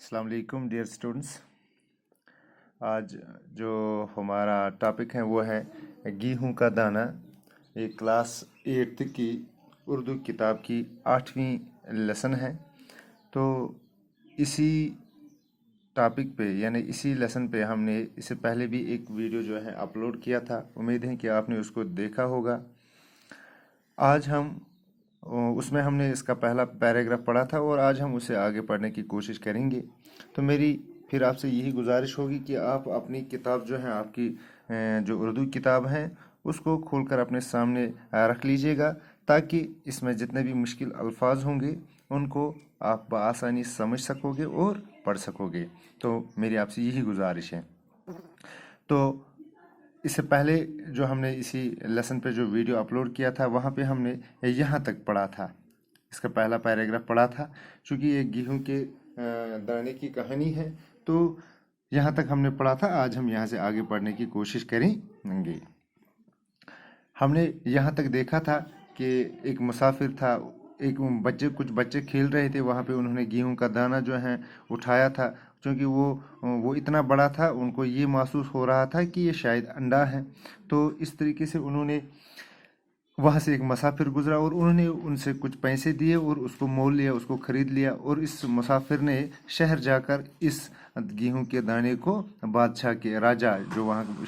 अस्सलाम वालेकुम dear students. आज जो हमारा टॉपिक है वो है गेहूं का दाना। ये क्लास 8th की उर्दू किताब की 8वीं लेसन है। तो इसी टॉपिक पे यानी इसी लेसन पे हमने इससे पहले भी एक वीडियो जो है अपलोड किया था। उम्मीद है कि आपने उसको देखा होगा। आज हम उसमें हमने इसका पहला पैराग्राफ पढ़ा था और आज हम उसे आगे पढ़ने की कोशिश करेंगे। तो मेरी फिर आपसे यही गुजारिश होगी कि आप अपनी किताब जो है आपकी जो उर्दू किताब है उसको खोलकर अपने सामने रख लीजिएगा, ताकि इसमें जितने भी मुश्किल अल्फाज होंगे उनको आप बआसानी समझ सकोगे और पढ़ सकोगे। तो मेरी आपसे यही गुजारिश है। तो इससे पहले जो हमने इसी लेसन पे जो वीडियो अपलोड किया था वहाँ पे हमने यहाँ तक पढ़ा था, इसका पहला पैराग्राफ पढ़ा था। चूँकि ये गेहूं के दाने की कहानी है तो यहाँ तक हमने पढ़ा था। आज हम यहाँ से आगे पढ़ने की कोशिश करेंगे। हमने यहाँ तक देखा था कि एक मुसाफिर था, कुछ बच्चे खेल रहे थे वहाँ पे। उन्होंने गेहूं का दाना जो है उठाया था। क्योंकि वो इतना बड़ा था, उनको ये महसूस हो रहा था कि ये शायद अंडा है। तो इस तरीके से उन्होंने वहाँ से एक मुसाफिर गुजरा और उन्होंने उनसे कुछ पैसे दिए और उसको मोल लिया, उसको ख़रीद लिया। और इस मुसाफिर ने शहर जाकर इस गेहूं के दाने को बादशाह के राजा, जो वहाँ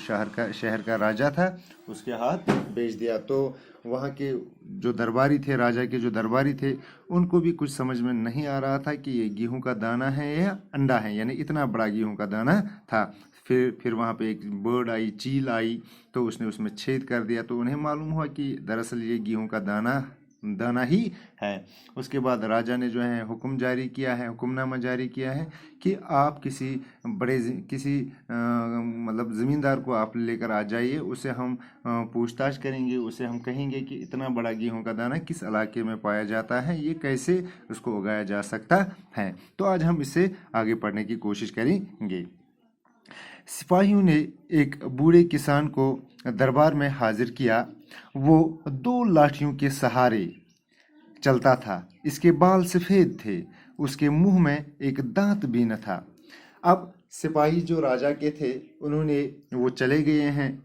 शहर का राजा था, उसके हाथ बेच दिया। तो वहाँ के जो दरबारी थे, राजा के जो दरबारी थे, उनको भी कुछ समझ में नहीं आ रहा था कि ये गेहूं का दाना है या अंडा है। यानी इतना बड़ा गेहूं का दाना था। फिर वहाँ पे एक बर्ड आई, चील आई, तो उसने उसमें छेद कर दिया। तो उन्हें मालूम हुआ कि दरअसल ये गेहूं का दाना ही है। उसके बाद राजा ने जो है हुक्मनामा जारी किया है कि आप किसी मतलब ज़मींदार को आप लेकर आ जाइए। उसे हम पूछताछ करेंगे, उसे हम कहेंगे कि इतना बड़ा गेहूं का दाना किस इलाके में पाया जाता है, ये कैसे उसको उगाया जा सकता है। तो आज हम इससे आगे पढ़ने की कोशिश करेंगे। सिपाहियों ने एक बूढ़े किसान को दरबार में हाजिर किया। वो 2 लाठियों के सहारे चलता था। इसके बाल सफ़ेद थे, उसके मुंह में एक दांत भी न था। अब सिपाही जो राजा के थे, वो चले गए हैं,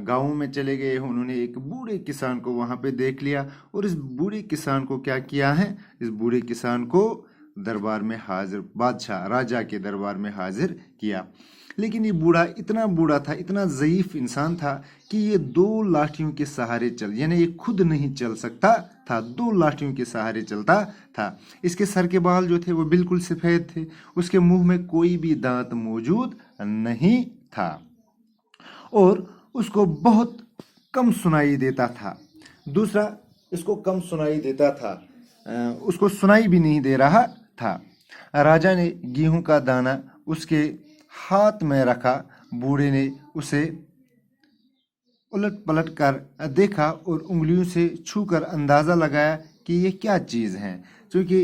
गाँव में चले गए हैं। उन्होंने एक बूढ़े किसान को वहाँ पे देख लिया और इस बूढ़े किसान को क्या किया है, इस बूढ़े किसान को दरबार में हाजिर, बादशाह राजा के दरबार में हाजिर किया। लेकिन ये बूढ़ा इतना बूढ़ा था, इतना ज़ईफ इंसान था कि ये 2 लाठियों के सहारे यानी ये खुद नहीं चल सकता था, 2 लाठियों के सहारे चलता था। इसके सर के बाल जो थे वो बिल्कुल सफ़ेद थे। उसके मुंह में कोई भी दांत मौजूद नहीं था और उसको बहुत कम सुनाई देता था। दूसरा, इसको कम सुनाई देता था, उसको सुनाई भी नहीं दे रहा था। राजा ने गेहूं का दाना उसके हाथ में रखा। बूढ़े ने उसे उलट पलट कर देखा और उंगलियों से छूकर अंदाज़ा लगाया कि ये क्या चीज़ है। क्योंकि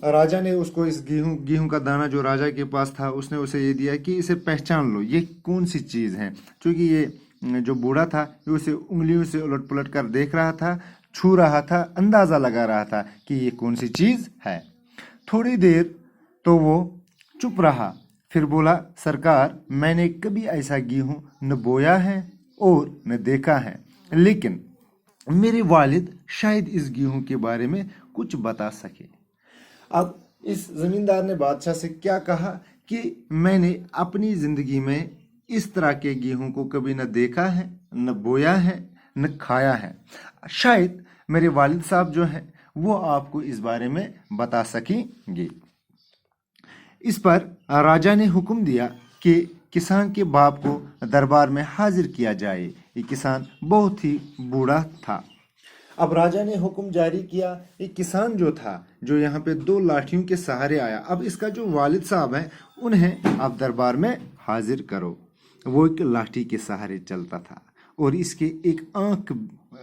राजा ने उसको इस गेहूं का दाना जो राजा के पास था, उसने उसे ये दिया कि इसे पहचान लो, ये कौन सी चीज़ है। क्योंकि ये जो बूढ़ा था, ये उसे उंगलियों से उलट पलट कर देख रहा था, छू रहा था, अंदाज़ा लगा रहा था कि ये कौन सी चीज़ है। थोड़ी देर तो वो चुप रहा, फिर बोला, सरकार, मैंने कभी ऐसा गेहूं न बोया है और न देखा है, लेकिन मेरे वालिद शायद इस गेहूं के बारे में कुछ बता सके। अब इस जमींदार ने बादशाह से क्या कहा कि मैंने अपनी ज़िंदगी में इस तरह के गेहूं को कभी न देखा है, न बोया है, न खाया है। शायद मेरे वालिद साहब जो हैं वो आपको इस बारे में बता सकेंगे। इस पर राजा ने हुक्म दिया कि किसान के बाप को दरबार में हाजिर किया जाए। ये किसान बहुत ही बूढ़ा था। अब राजा ने हुक्म जारी किया, ये किसान जो था, जो यहाँ पे 2 लाठियों के सहारे आया, अब इसका जो वालिद साहब हैं उन्हें आप दरबार में हाजिर करो। वो एक लाठी के सहारे चलता था और इसके एक आंख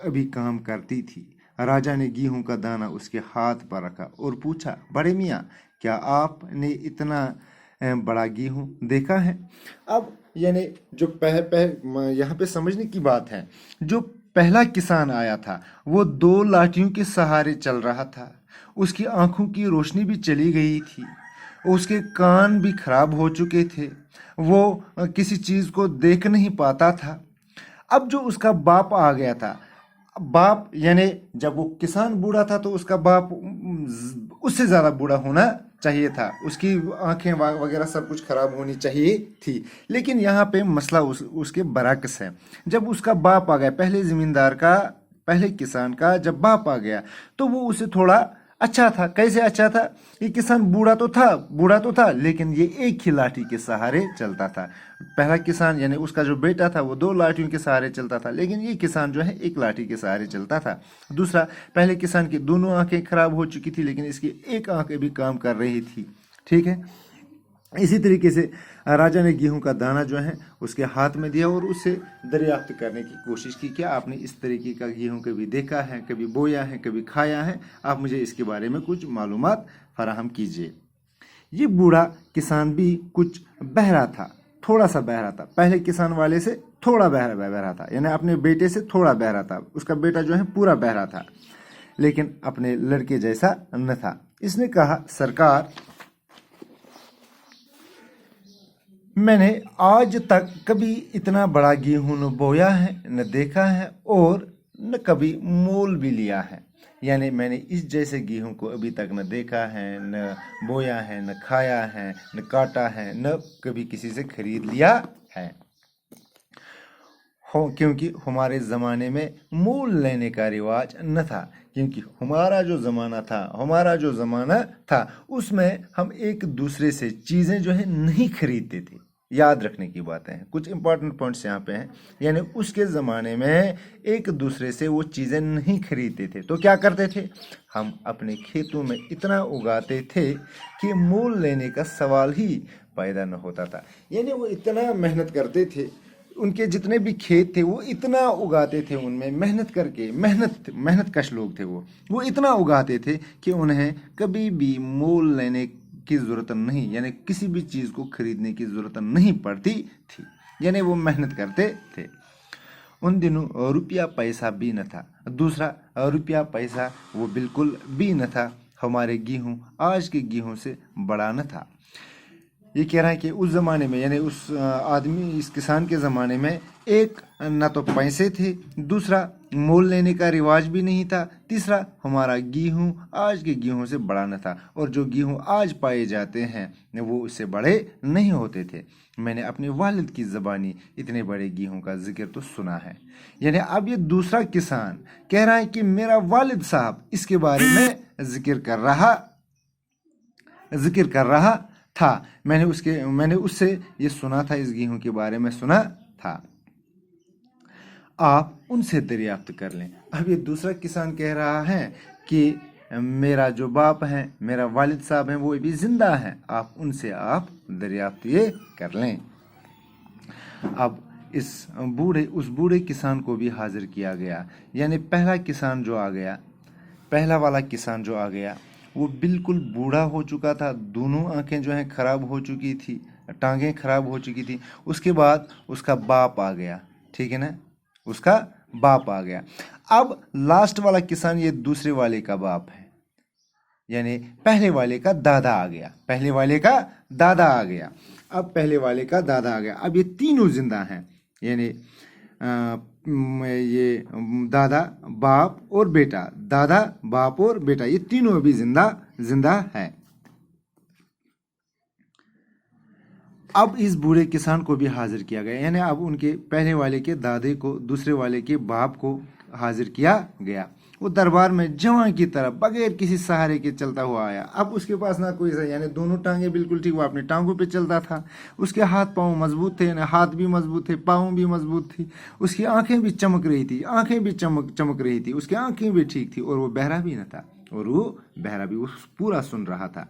अभी काम करती थी। राजा ने गेहूं का दाना उसके हाथ पर रखा और पूछा, बड़े मियाँ, क्या आपने इतना बड़ा गेहूं देखा है? अब यानी जो यहाँ पे समझने की बात है, जो पहला किसान आया था वो 2 लाठियों के सहारे चल रहा था। उसकी आंखों की रोशनी भी चली गई थी। उसके कान भी खराब हो चुके थे, वो किसी चीज़ को देख नहीं पाता था। अब जो उसका बाप आ गया था, बाप यानी जब वो किसान बूढ़ा था तो उसका बाप उससे ज़्यादा बूढ़ा होना चाहिए था, उसकी आंखें वगैरह सब कुछ खराब होनी चाहिए थी। लेकिन यहाँ पे मसला उसके बरअक्स है। जब उसका बाप आ गया, पहले ज़मींदार का, पहले किसान का जब बाप आ गया तो वो उसे थोड़ा अच्छा था। कैसे अच्छा था? ये किसान बूढ़ा तो था, लेकिन ये एक ही लाठी के सहारे चलता था। पहला किसान यानी उसका जो बेटा था वो 2 लाठियों के सहारे चलता था, लेकिन ये किसान जो है एक लाठी के सहारे चलता था। दूसरा, पहले किसान की दोनों आंखें खराब हो चुकी थी, लेकिन इसकी एक आंख भी काम कर रही थी। ठीक है। इसी तरीके से राजा ने गेहूं का दाना जो है उसके हाथ में दिया और उससे दरियाफ्त करने की कोशिश की। क्या आपने इस तरीके का गेहूं कभी देखा है, कभी बोया है, कभी खाया है? आप मुझे इसके बारे में कुछ मालूमात फराहम कीजिए। ये बूढ़ा किसान भी कुछ बहरा था, थोड़ा सा बहरा था, पहले किसान वाले से थोड़ा बहरा था, यानी अपने बेटे से थोड़ा बहरा था। उसका बेटा जो है पूरा बहरा था, लेकिन अपने लड़के जैसा न था। इसने कहा, सरकार, मैंने आज तक कभी इतना बड़ा गेहूं न बोया है, न देखा है, और न कभी मोल भी लिया है। यानी मैंने इस जैसे गेहूं को अभी तक न देखा है, न बोया है, न खाया है, न काटा है, न कभी किसी से खरीद लिया है। क्योंकि हमारे ज़माने में मोल लेने का रिवाज न था। क्योंकि हमारा जो ज़माना था उसमें हम एक दूसरे से चीज़ें जो है नहीं खरीदते थे। याद रखने की बातें हैं, कुछ इंपॉर्टेंट पॉइंट्स यहाँ पे हैं। यानी उसके ज़माने में एक दूसरे से वो चीज़ें नहीं खरीदते थे, तो क्या करते थे? हम अपने खेतों में इतना उगाते थे कि मोल लेने का सवाल ही पैदा न होता था। यानी वो इतना मेहनत करते थे, उनके जितने भी खेत थे वो इतना उगाते थे, उनमें मेहनत करके, मेहनत कश लोग थे वो इतना उगाते थे कि उन्हें कभी भी मोल लेने की ज़रूरत नहीं, यानी किसी भी चीज़ को खरीदने की ज़रूरत नहीं पड़ती थी। यानी वो मेहनत करते थे। उन दिनों रुपया पैसा भी न था। दूसरा, रुपया पैसा वो बिल्कुल भी न था। हमारे गेहूँ आज के गेहूँ से बड़ा न था। ये कह रहा है कि उस ज़माने में, यानी उस आदमी, इस किसान के ज़माने में, एक ना तो पैसे थे, दूसरा मोल लेने का रिवाज भी नहीं था, तीसरा हमारा गेहूं आज के गेहूं से बड़ा न था, और जो गेहूं आज पाए जाते हैं वो उससे बड़े नहीं होते थे। मैंने अपने वालिद की ज़बानी इतने बड़े गेहूं का जिक्र तो सुना है। यानी अब ये दूसरा किसान कह रहा है कि मेरा वालिद साहब इसके बारे में जिक्र कर रहा था। मैंने उससे ये सुना था, इस गेहूं के बारे में सुना था। आप उनसे दरियाफ्त कर लें। अब ये दूसरा किसान कह रहा है कि मेरा जो बाप है, मेरा वालिद साहब हैं, वो भी जिंदा हैं, आप उनसे दरियाफ्त ये कर लें। अब उस बूढ़े किसान को भी हाजिर किया गया। यानी पहला वाला किसान जो आ गया वो बिल्कुल बूढ़ा हो चुका था, दोनों आंखें जो हैं खराब हो चुकी थी, टांगें खराब हो चुकी थी। उसके बाद उसका बाप आ गया, ठीक है ना, उसका बाप आ गया। अब लास्ट वाला किसान ये दूसरे वाले का बाप है, यानी पहले वाले का दादा आ गया। अब पहले वाले का दादा आ गया। अब ये तीनों जिंदा हैं, यानी ये दादा, बाप और बेटा, ये तीनों अभी जिंदा हैं। अब इस बूढ़े किसान को भी हाजिर किया गया, यानी अब उनके पहले वाले के दादे को, दूसरे वाले के बाप को हाजिर किया गया। वो दरबार में जवां की तरह बगैर किसी सहारे के चलता हुआ आया। अब उसके पास ना कोई, यानी दोनों टांगे बिल्कुल ठीक, वो अपने टांगों पे चलता था। उसके हाथ पांव मजबूत थे, हाथ भी मजबूत थे, पाँव भी मजबूत थी। उसकी आंखें भी चमक रही थी, उसकी आंखें भी ठीक थी, और वो बहरा भी न था, वो पूरा सुन रहा था।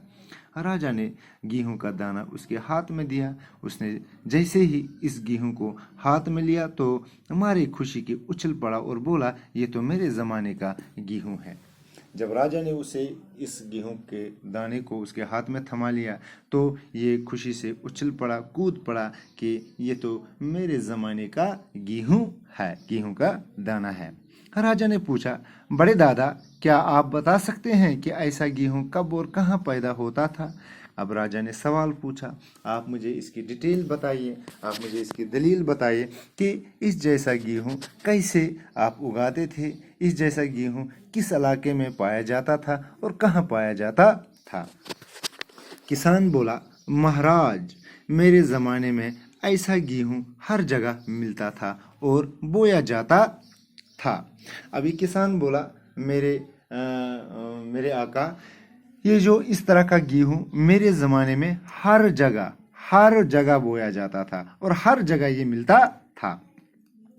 राजा ने गेहूं का दाना उसके हाथ में दिया। उसने जैसे ही इस गेहूं को हाथ में लिया तो हमारी खुशी के उछल पड़ा और बोला, ये तो मेरे ज़माने का गेहूं है। जब राजा ने उसे इस गेहूं के दाने को उसके हाथ में थमा लिया तो ये खुशी से उछल पड़ा, कूद पड़ा कि ये तो मेरे ज़माने का गेहूं है, गेहूं का दाना है। राजा ने पूछा, बड़े दादा, क्या आप बता सकते हैं कि ऐसा गेहूं कब और कहाँ पैदा होता था? अब राजा ने सवाल पूछा, आप मुझे इसकी डिटेल बताइए, आप मुझे इसकी दलील बताइए कि इस जैसा गेहूं कैसे आप उगाते थे, इस जैसा गेहूं किस इलाके में पाया जाता था और कहाँ पाया जाता था। किसान बोला, महाराज, मेरे ज़माने में ऐसा गेहूं हर जगह मिलता था और बोया जाता था। अभी किसान बोला, मेरे आका, ये जो इस तरह का गेहूं मेरे ज़माने में हर जगह बोया जाता था और हर जगह ये मिलता था।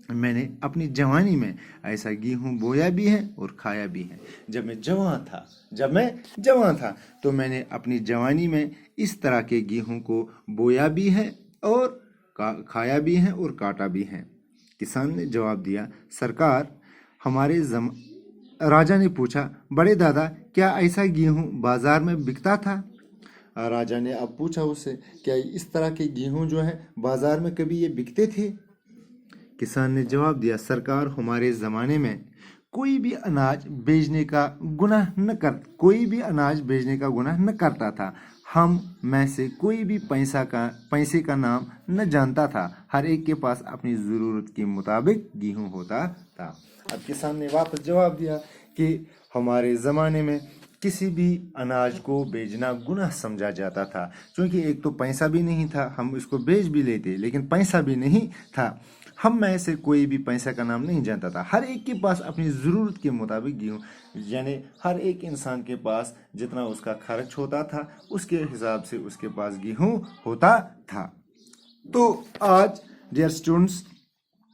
मैंने अपनी जवानी में ऐसा गेहूं बोया भी है और खाया भी है। जब मैं जवान था तो मैंने अपनी जवानी में इस तरह के गेहूं को बोया भी है और खाया भी है और काटा भी है। किसान ने जवाब दिया, सरकार, राजा ने पूछा, बड़े दादा, क्या ऐसा गेहूं बाजार में बिकता था? राजा ने अब पूछा उससे, क्या इस तरह के गेहूं जो है बाजार में कभी ये बिकते थे? किसान ने जवाब दिया, सरकार, हमारे ज़माने में कोई भी अनाज बेचने का गुनाह न करता था। हम में से कोई भी पैसे का नाम न जानता था। हर एक के पास अपनी ज़रूरत के मुताबिक गेहूं होता था। अब किसान ने वापस जवाब दिया कि हमारे ज़माने में किसी भी अनाज को बेचना गुनाह समझा जाता था, क्योंकि एक तो पैसा भी नहीं था, हम इसको बेच भी लेते लेकिन पैसा भी नहीं था। हम में से कोई भी पैसा का नाम नहीं जानता था। हर एक के पास अपनी ज़रूरत के मुताबिक गेहूँ, यानी हर एक इंसान के पास जितना उसका खर्च होता था उसके हिसाब से उसके पास गेहूँ होता था। तो आज डियर स्टूडेंट्स,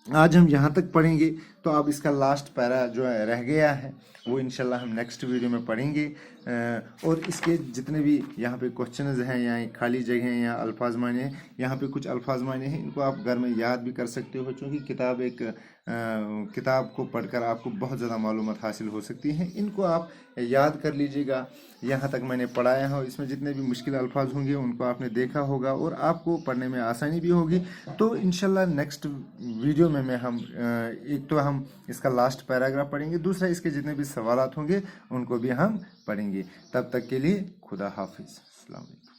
आज हम यहाँ तक पढ़ेंगे। तो अब इसका लास्ट पैरा जो है रह गया है, वो इंशाल्लाह हम नेक्स्ट वीडियो में पढ़ेंगे। और इसके जितने भी यहाँ पे क्वेश्चंस हैं या खाली जगह हैं या अल्फाज माने हैं, यहाँ पे कुछ अल्फाज माने हैं, इनको आप घर में याद भी कर सकते हो, क्योंकि किताब को पढ़कर आपको बहुत ज़्यादा मालूमात हासिल हो सकती हैं। इनको आप याद कर लीजिएगा। यहाँ तक मैंने पढ़ाया है, इसमें जितने भी मुश्किल अल्फाज होंगे उनको आपने देखा होगा और आपको पढ़ने में आसानी भी होगी। तो इंशाल्लाह नेक्स्ट वीडियो में एक तो हम इसका लास्ट पैराग्राफ पढ़ेंगे, दूसरा इसके जितने भी सवालात होंगे उनको भी हम पढ़ेंगे। तब तक के लिए खुदा हाफिज़। अस्सलाम वालेकुम।